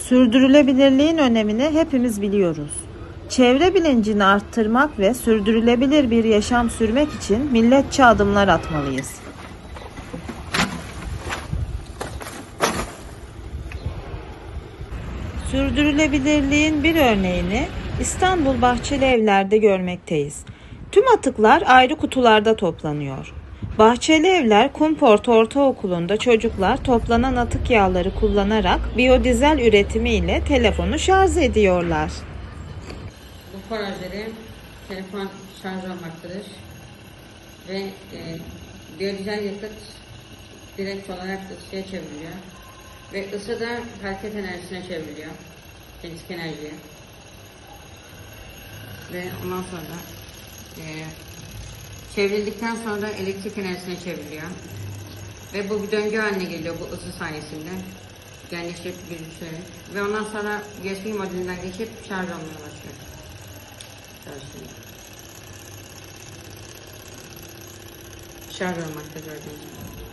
Sürdürülebilirliğin önemini hepimiz biliyoruz. Çevre bilincini arttırmak ve sürdürülebilir bir yaşam sürmek için milletçe adımlar atmalıyız. Sürdürülebilirliğin bir örneğini İstanbul Bahçeli Evler'de görmekteyiz. Tüm atıklar ayrı kutularda toplanıyor. Bahçeli Evler Kumport Ortaokulu'nda çocuklar toplanan atık yağları kullanarak biyodizel üretimi ile telefonu şarj ediyorlar. Bu projede telefon şarj olmaktadır ve biyodizel yakıt direkt olarak ısıya çevriliyor ve ısı da hareket enerjisine çevriliyor, kinetik enerjiye ve ondan sonra çevrildikten sonra elektrik enerjisine çevriliyor ve bu bir döngü haline geliyor bu ısı sayesinde genleşip büyüyerek ve ondan sonra USB modülünden geçip şarj olmaya başlıyor. Şarj olmakta gördüğünüz gibi.